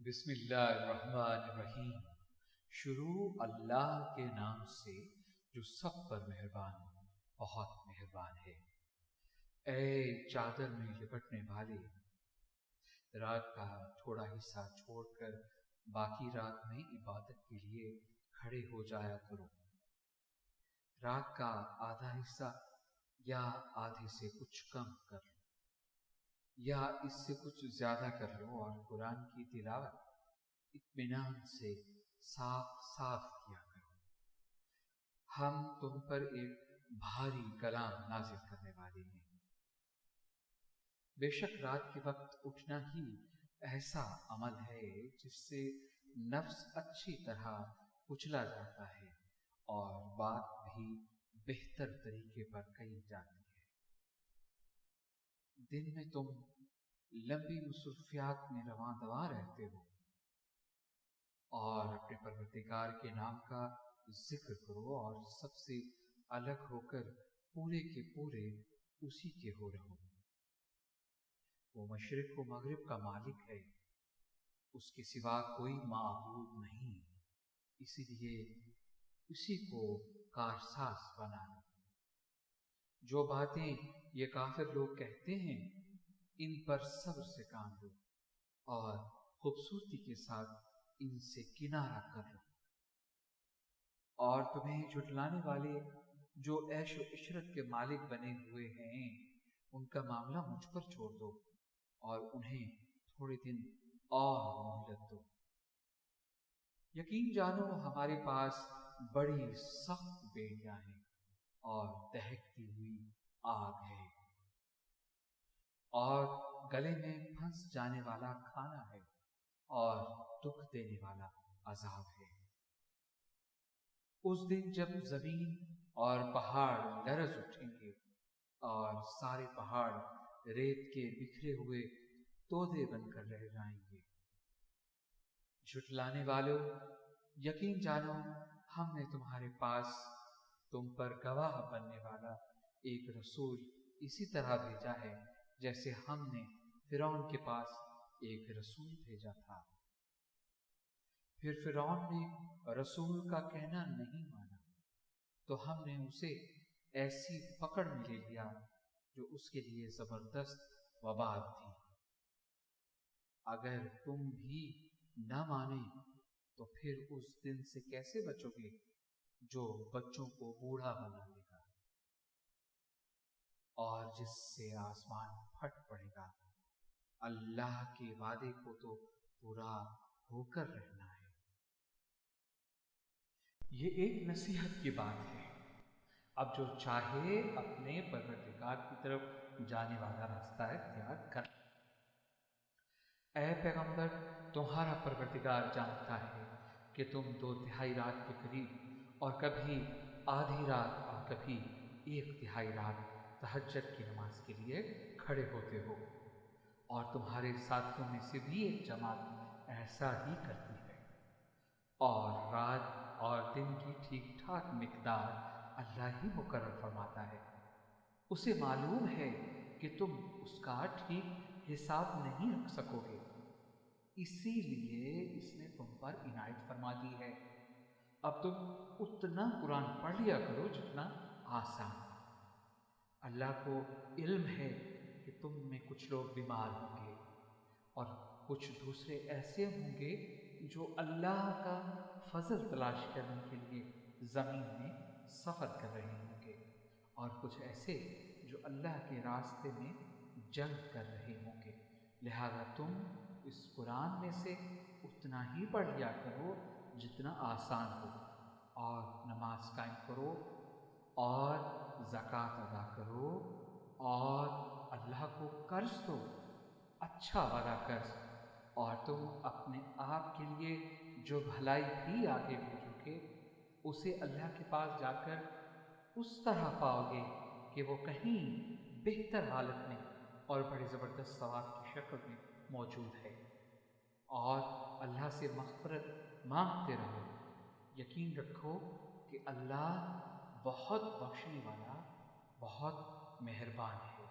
بسم اللہ الرحمن الرحیم۔ شروع اللہ کے نام سے جو سب پر مہربان بہت مہربان ہے۔ اے چادر میں لپٹنے والے، رات کا تھوڑا حصہ چھوڑ کر باقی رات میں عبادت کے لیے کھڑے ہو جایا کرو۔ رات کا آدھا حصہ یا آدھے سے کچھ کم کر لو یا اس سے کچھ زیادہ کر لو اور قرآن کی تلاوت اطمینان سے صاف صاف کیا کرو۔ ہم تم پر ایک بھاری کلام نازل کرنے والے ہیں۔ بے شک رات کے وقت اٹھنا ہی ایسا عمل ہے جس سے نفس اچھی طرح کچلا جاتا ہے اور بات بھی بہتر طریقے پر کہی جاتی ہے۔ دن میں تم لمبی مصروفیات میں رواں دواں رہتے ہو اور اپنے پروردگار کے نام کا ذکر کرو اور سب سے الگ ہو کر پورے کے پورے اسی کے ہو رہو۔ وہ مشرق و مغرب کا مالک ہے، اس کے سوا کوئی معبود نہیں، اسی لیے اسی کو کارساز بنا لو۔ جو باتیں یہ کافر لوگ کہتے ہیں ان پر صبر سے کام لو اور خوبصورتی کے ساتھ ان سے کنارہ کر لو۔ اور تمہیں جھٹلانے والے جو عیش و عشرت کے مالک بنے ہوئے ہیں ان کا معاملہ مجھ پر چھوڑ دو اور انہیں تھوڑے دن اور مہلت دو۔ یقین جانو ہمارے پاس بڑی سخت بیڑیاں ہیں اور دہکتی ہوئی آگ ہے اور گلے میں پھنس جانے والا کھانا ہے اور دکھ دینے والا عذاب ہے۔ اس دن جب زمین اور پہاڑ لرز اٹھیں گے اور سارے پہاڑ ریت کے بکھرے ہوئے تودے بن کر رہ جائیں گے۔ جھٹلانے والوں، یقین جانو ہم نے تمہارے پاس تم پر گواہ بننے والا ایک رسول اسی طرح بھیجا ہے جیسے ہم نے فرعون کے پاس ایک رسول بھیجا تھا۔ پھر فرعون نے رسول کا کہنا نہیں مانا تو ہم نے اسے ایسی پکڑ میں لے لیا جو اس کے لیے زبردست وبال تھی۔ اگر تم بھی نہ مانے تو پھر اس دن سے کیسے بچو گے جو بچوں کو بوڑھا بنا دے گا اور جس سے آسمان پھٹ پڑے گا۔ اللہ کے وعدے کو تو پورا ہو کر رہنا ہے۔ یہ ایک نصیحت کی بات ہے۔ اب جو چاہے اپنے پروردگار کی طرف جانے والا راستہ اختیار کر۔ اے پیغمبر، تمہارا پروردگار جانتا ہے کہ تم 2/3 رات کے قریب اور کبھی آدھی رات اور کبھی 1/3 رات تہجد کی نماز کے لیے کھڑے ہوتے ہو، اور تمہارے ساتھیوں میں سے بھی ایک جماعت ایسا ہی کرتی ہے، اور رات اور دن کی ٹھیک ٹھاک مقدار اللہ ہی مقرر فرماتا ہے۔ اسے معلوم ہے کہ تم اس کا ٹھیک حساب نہیں رکھ سکو گے، اسی لیے اس نے تم پر عنایت فرما دی ہے۔ اب تم اتنا قرآن پڑھ لیا کرو جتنا آسان۔ اللہ کو علم ہے کہ تم میں کچھ لوگ بیمار ہوں گے اور کچھ دوسرے ایسے ہوں گے جو اللہ کا فضل تلاش کرنے کے لیے زمین میں سفر کر رہے ہوں گے، اور کچھ ایسے جو اللہ کے راستے میں جنگ کر رہے ہوں گے۔ لہذا تم اس قرآن میں سے اتنا ہی پڑھ لیا کرو جتنا آسان ہو، اور نماز قائم کرو اور زکوٰۃ ادا کرو اور اللہ کو قرض دو، اچھا والا قرض، اور تم اپنے آپ کے لیے جو بھلائی بھی آگے بھیجو گے اسے اللہ کے پاس جا کر اس طرح پاؤ گے کہ وہ کہیں بہتر حالت میں اور بڑے زبردست ثواب کی شکل میں موجود ہے۔ اور اللہ سے مغفرت مانگتے رہو، یقین رکھو کہ اللہ بہت بخشنے والا بہت مہربان ہے۔